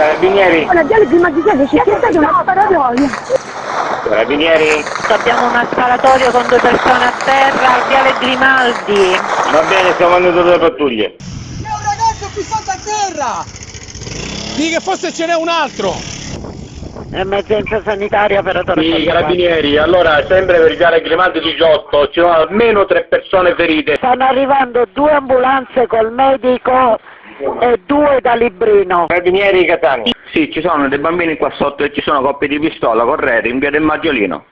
Carabinieri? La viale di Maggiore c'è stata una sparatoria. Carabinieri? Abbiamo una sparatoria con 2 persone a terra al viale Grimaldi. Va bene, stiamo andando due pattuglie. C'è un ragazzo qui sotto a terra! Dì che forse ce n'è un altro! Emergenza sanitaria, operatore. Sì, carabinieri, allora sempre per il viale Grimaldi 18, ci sono almeno 3 persone ferite. Stanno arrivando 2 ambulanze col medico e 2 da Librino. Carabinieri Catania. Sì, ci sono dei bambini qua sotto e ci sono coppie di pistola, correte, in via del Maggiolino.